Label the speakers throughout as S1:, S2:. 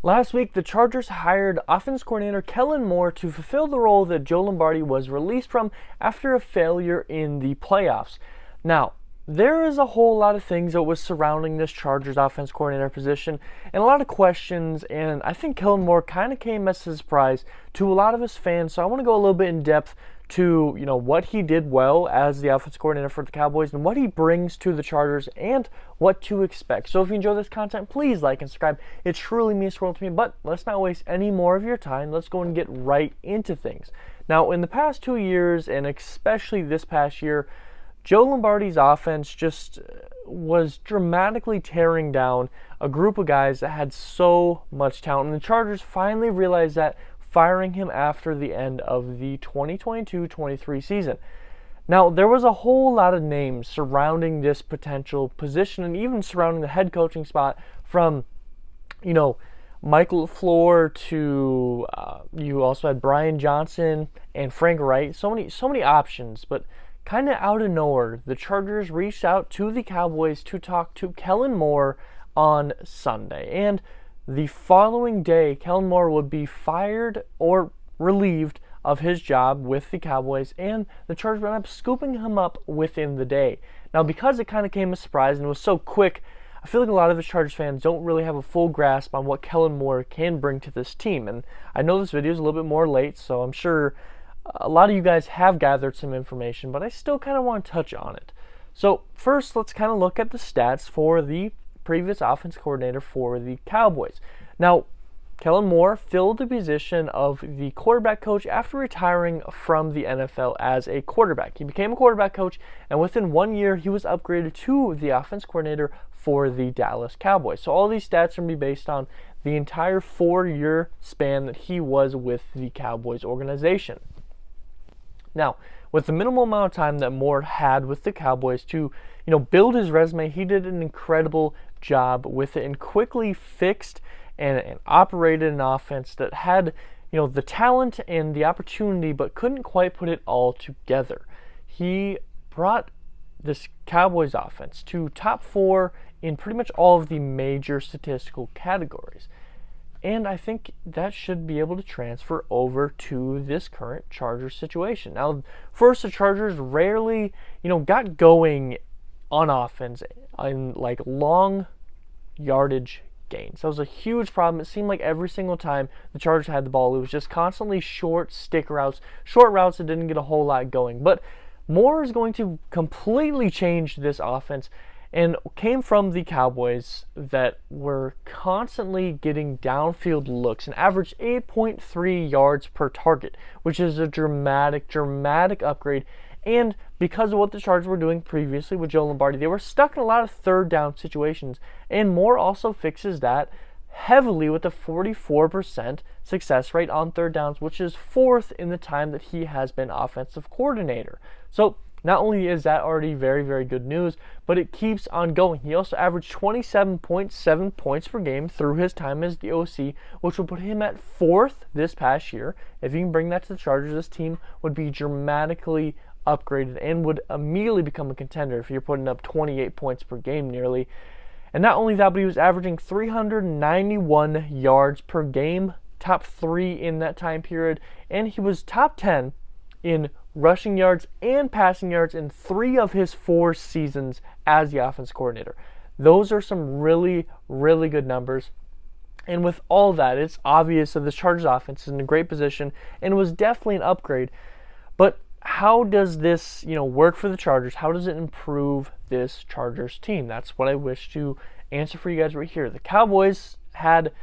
S1: Last week, the Chargers hired offense coordinator Kellen Moore to fulfill the role that Joe Lombardi was released from after a failure in the playoffs. Now, there is a whole lot of things that was surrounding this Chargers offense coordinator position and a lot of questions, and I think Kellen Moore kind of came as a surprise to a lot of his fans, so I want to go a little bit in depth to what he did well as the offensive coordinator for the Cowboys and what he brings to the Chargers and what to expect. So if you enjoy this content, please like and subscribe. It truly means the world to me. But let's not waste any more of your time. Let's go and get right into things. Now, in the past 2 years, and especially this past year, Joe Lombardi's offense just was dramatically tearing down a group of guys that had so much talent. And the Chargers finally realized that, firing him after the end of the 2022-23 season. Now, there was a whole lot of names surrounding this potential position and even surrounding the head coaching spot, from, Michael LaFleur to you also had Brian Johnson and Frank Wright. So many options, but kind of out of nowhere, the Chargers reached out to the Cowboys to talk to Kellen Moore on Sunday. And the following day, Kellen Moore would be fired or relieved of his job with the Cowboys, and the Chargers ended up scooping him up within the day. Now, because it kind of came as a surprise and it was so quick, I feel like a lot of the Chargers fans don't really have a full grasp on what Kellen Moore can bring to this team. And I know this video is a little bit more late, so I'm sure a lot of you guys have gathered some information, but I still kind of want to touch on it. So first, let's kind of look at the stats for the previous offense coordinator for the Cowboys. Now, Kellen Moore filled the position of the quarterback coach after retiring from the NFL as a quarterback. He became a quarterback coach, and within 1 year, he was upgraded to the offense coordinator for the Dallas Cowboys. So all these stats are going to be based on the entire 4-year span that he was with the Cowboys organization. Now, with the minimal amount of time that Moore had with the Cowboys to, build his resume, he did an incredible job with it and quickly fixed and operated an offense that had, the talent and the opportunity, but couldn't quite put it all together. He brought this Cowboys offense to top 4 in pretty much all of the major statistical categories. And I think that should be able to transfer over to this current Chargers situation. Now, first, the Chargers rarely, got going on offense in long yardage gains. That was a huge problem. It seemed like every single time the Chargers had the ball, it was just constantly short routes that didn't get a whole lot going. But Moore is going to completely change this offense, and came from the Cowboys that were constantly getting downfield looks and averaged 8.3 yards per target, which is a dramatic upgrade. And because of what the Chargers were doing previously with Joe Lombardi, they were stuck in a lot of third down situations, and Moore also fixes that heavily with a 44% success rate on third downs, which is 4th in the time that he has been offensive coordinator. So not only is that already very, very good news, but it keeps on going. He also averaged 27.7 points per game through his time as the OC, which will put him at 4th this past year. If you can bring that to the Chargers, this team would be dramatically upgraded and would immediately become a contender if you're putting up 28 points per game nearly. And not only that, but he was averaging 391 yards per game, top 3 in that time period, and he was top 10 in rushing yards and passing yards in 3 of his 4 seasons as the offense coordinator. Those are some really, really good numbers. And with all that, it's obvious that the Chargers offense is in a great position and was definitely an upgrade. But how does this, work for the Chargers? How does it improve this Chargers team? That's what I wish to answer for you guys right here. The Cowboys had,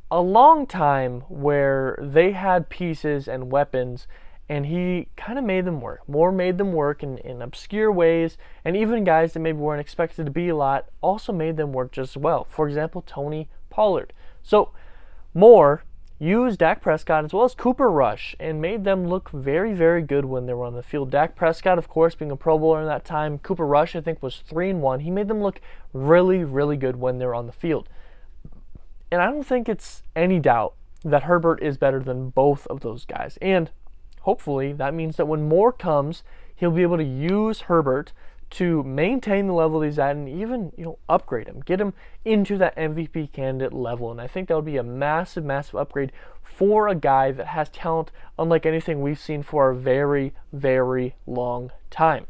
S1: a long time where they had pieces and weapons, and he kind of made them work. Moore made them work in obscure ways, and even guys that maybe weren't expected to be a lot also made them work just as well. For example, Tony Pollard. So Moore used Dak Prescott as well as Cooper Rush and made them look very, very good when they were on the field. Dak Prescott, of course, being a Pro Bowler in that time. Cooper Rush, I think, was 3-1. He made them look really, really good when they were on the field. And I don't think it's any doubt that Herbert is better than both of those guys. And hopefully that means that when Moore comes, he'll be able to use Herbert to maintain the level he's at and even, upgrade him, get him into that MVP candidate level. And I think that would be a massive, massive upgrade for a guy that has talent unlike anything we've seen for a very, very long time.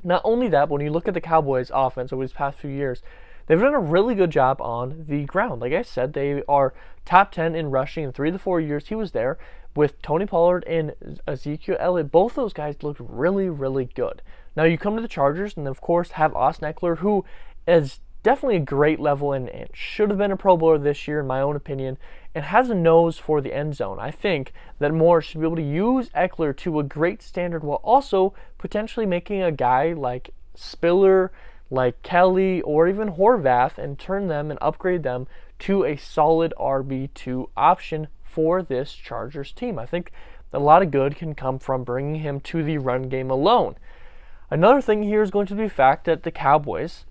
S1: Not only that, but when you look at the Cowboys' offense over these past few years, they've done a really good job on the ground. Like I said, they are top 10 in rushing in 3 of the 4 years he was there. With Tony Pollard and Ezekiel Elliott, both those guys looked really, really good. Now you come to the Chargers and, of course, have Austin Eckler, who is definitely a great level and should have been a Pro Bowler this year, in my own opinion, and has a nose for the end zone. I think that Moore should be able to use Eckler to a great standard while also potentially making a guy like Spiller, like Kelly, or even Horvath and turn them and upgrade them to a solid RB2 option for this Chargers team. I think a lot of good can come from bringing him to the run game alone. Another thing here is going to be the fact that the Cowboys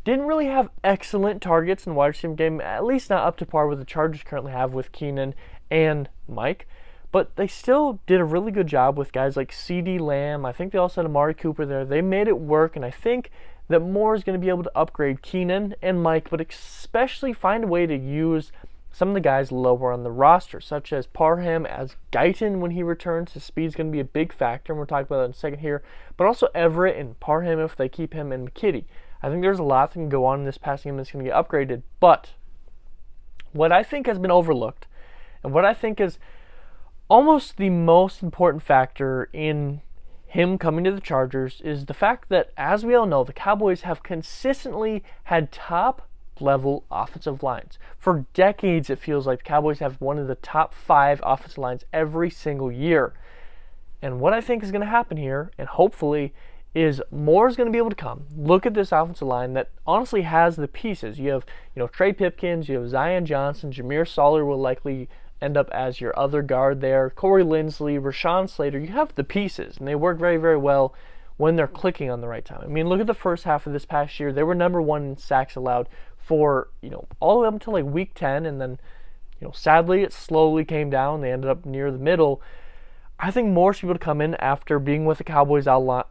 S1: didn't really have excellent targets in the wide receiver game, at least not up to par with the Chargers currently have with Keenan and Mike, but they still did a really good job with guys like CeeDee Lamb. I think they also had Amari Cooper there. They made it work, and I think that Moore is going to be able to upgrade Keenan and Mike, but especially find a way to use some of the guys lower on the roster, such as Parham, as Guyton when he returns. His speed's going to be a big factor, and we'll talk about that in a second here. But also Everett and Parham if they keep him, and McKitty. I think there's a lot that can go on in this passing game that's going to get upgraded. But what I think has been overlooked, and what I think is almost the most important factor in him coming to the Chargers, is the fact that, as we all know, the Cowboys have consistently had top-level offensive lines. For decades, it feels like the Cowboys have one of the top 5 offensive lines every single year. And what I think is going to happen here, and hopefully, is Moore's going to be able to come. Look at this offensive line that honestly has the pieces. You have, Trey Pipkins, you have Zion Johnson, Jameer Sawyer will likely end up as your other guard there, Corey Linsley, Rashawn Slater. You have the pieces, and they work very, very well when they're clicking on the right time. I mean, look at the first half of this past year. They were number 1 in sacks allowed for, all the way up until like week 10, and then, sadly it slowly came down. They ended up near the middle. I think Moore should be able to come in after being with the Cowboys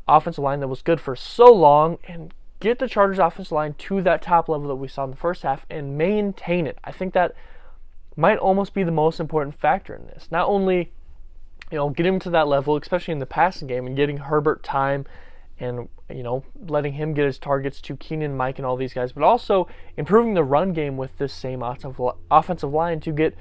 S1: offensive line that was good for so long and get the Chargers offensive line to that top level that we saw in the first half and maintain it. I think that might almost be the most important factor in this. Not only, get him to that level, especially in the passing game, and getting Herbert time and, letting him get his targets to Keenan, Mike, and all these guys, but also improving the run game with this same offensive line to get,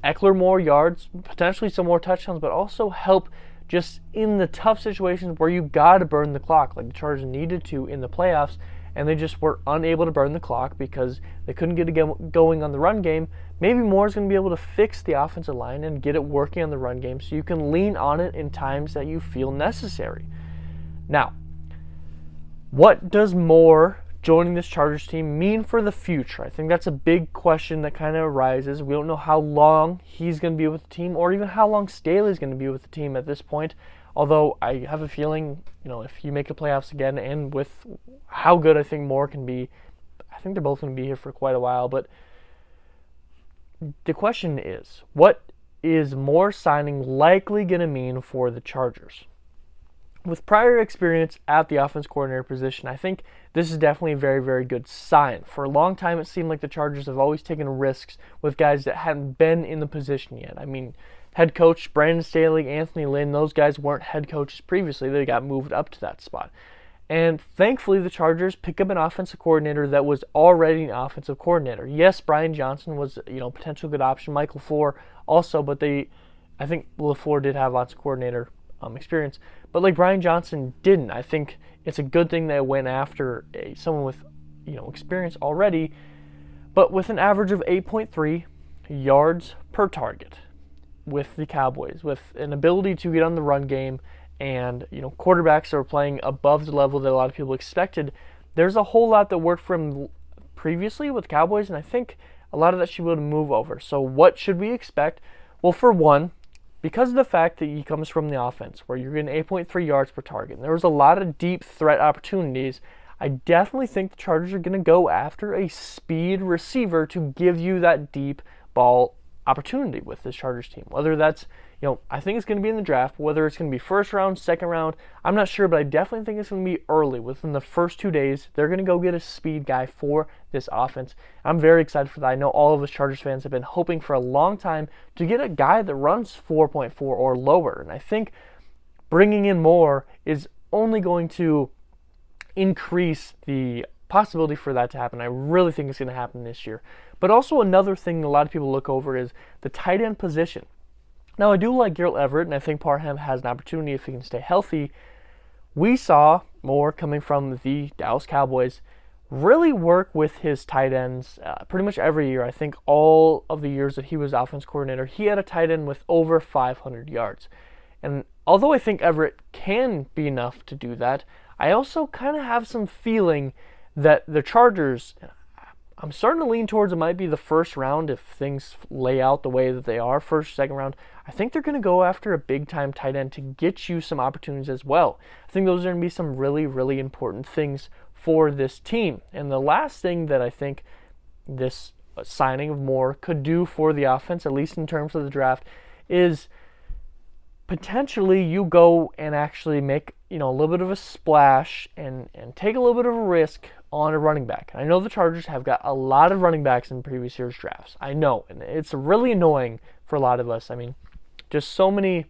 S1: Eckler more yards, potentially some more touchdowns, but also help just in the tough situations where you got to burn the clock, like the Chargers needed to in the playoffs, and they just were unable to burn the clock because they couldn't get it going on the run game. Maybe Moore's going to be able to fix the offensive line and get it working on the run game so you can lean on it in times that you feel necessary. Now, what does Moore joining this Chargers team mean for the future? I think that's a big question that kind of arises. We don't know how long he's going to be with the team or even how long Staley's going to be with the team at this point. Although I have a feeling, if you make the playoffs again and with how good I think Moore can be, I think they're both going to be here for quite a while. But the question is, what is Moore signing likely going to mean for the Chargers? With prior experience at the offense coordinator position, I think this is definitely a very, very good sign. For a long time, it seemed like the Chargers have always taken risks with guys that hadn't been in the position yet. I mean, head coach Brandon Staley, Anthony Lynn, those guys weren't head coaches previously. They got moved up to that spot. And thankfully, the Chargers picked up an offensive coordinator that was already an offensive coordinator. Yes, Brian Johnson was, potential good option. Michael LaFleur also, but I think LaFleur did have lots of coordinator experience. But like Brian Johnson didn't. I think it's a good thing they went after someone with, experience already, but with an average of 8.3 yards per target with the Cowboys, with an ability to get on the run game and, quarterbacks that are playing above the level that a lot of people expected. There's a whole lot that worked for him previously with Cowboys, and I think a lot of that should be able to move over. So what should we expect? Well, for one, because of the fact that he comes from the offense where you're getting 8.3 yards per target, and there was a lot of deep threat opportunities, I definitely think the Chargers are going to go after a speed receiver to give you that deep ball opportunity with this Chargers team. Whether that's, I think it's going to be in the draft, whether it's going to be first round, second round, I'm not sure, but I definitely think it's going to be early. Within the first 2 days, they're going to go get a speed guy for this offense. I'm very excited for that. I know all of us Chargers fans have been hoping for a long time to get a guy that runs 4.4 or lower, and I think bringing in Moore is only going to increase the possibility for that to happen. I really think it's going to happen this year. But also another thing a lot of people look over is the tight end position. Now, I do like Gerald Everett, and I think Parham has an opportunity if he can stay healthy. We saw Moore coming from the Dallas Cowboys really work with his tight ends pretty much every year. I think all of the years that he was offense coordinator, he had a tight end with over 500 yards. And although I think Everett can be enough to do that, I also kind of have some feeling that the Chargers, I'm starting to lean towards it might be the first round if things lay out the way that they are, first, second round. I think they're going to go after a big-time tight end to get you some opportunities as well. I think those are going to be some really, really important things for this team. And the last thing that I think this signing of Moore could do for the offense, at least in terms of the draft, is potentially you go and actually make a little bit of a splash and take a little bit of a risk on a running back. I know the Chargers have got a lot of running backs in previous year's drafts. I know, and it's really annoying for a lot of us. I mean, just so many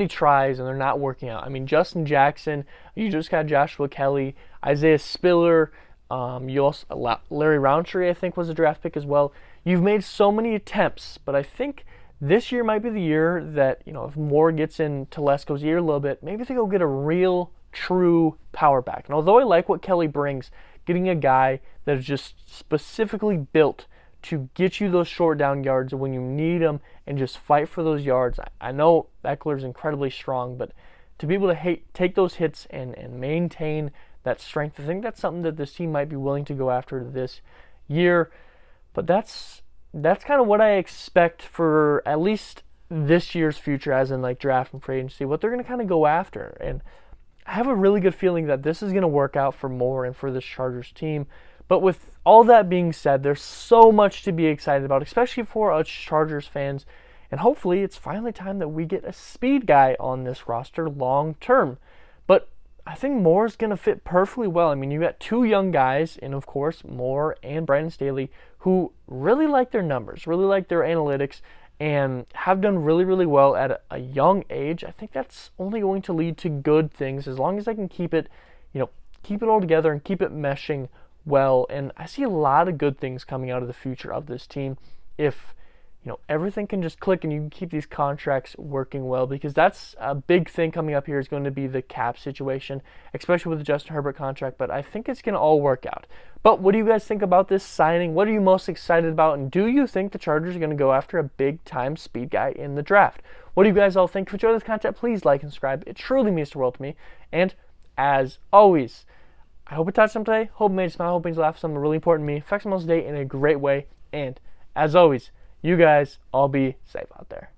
S1: tries and they're not working out. I mean, Justin Jackson, you just got Joshua Kelly, Isaiah Spiller, you also Larry Roundtree, I think, was a draft pick as well. You've made so many attempts, but I think this year might be the year that, if Moore gets in Telesco's ear a little bit, maybe they go get a real, true power back. And although I like what Kelly brings, getting a guy that is just specifically built to get you those short down yards when you need them and just fight for those yards. I know Eckler's incredibly strong, but to be able to take those hits and maintain that strength, I think that's something that this team might be willing to go after this year. But that's kind of what I expect for at least this year's future, as in like draft and free agency, what they're going to kind of go after. And I have a really good feeling that this is going to work out for Moore and for this Chargers team. But with all that being said, there's so much to be excited about, especially for us Chargers fans. And hopefully it's finally time that we get a speed guy on this roster long term. But I think Moore's going to fit perfectly well. I mean, you got two young guys, and of course, Moore and Brandon Staley, who really like their numbers, really like their analytics, and have done really, really well at a young age. I think that's only going to lead to good things as long as they can keep it all together and keep it meshing well. And I see a lot of good things coming out of the future of this team if everything can just click and you can keep these contracts working well, because that's a big thing coming up here is going to be the cap situation, especially with the Justin Herbert contract. But I think it's going to all work out. But what do you guys think about this signing? What are you most excited about? And do you think the Chargers are going to go after a big-time speed guy in the draft? What do you guys all think? If you enjoy this content, please like and subscribe. It truly means the world to me. And as always, I hope it touched them today. Hope it made you smile. Hope it made you laugh. Something really important to me. Affects someone's day in a great way. And as always, you guys all be safe out there.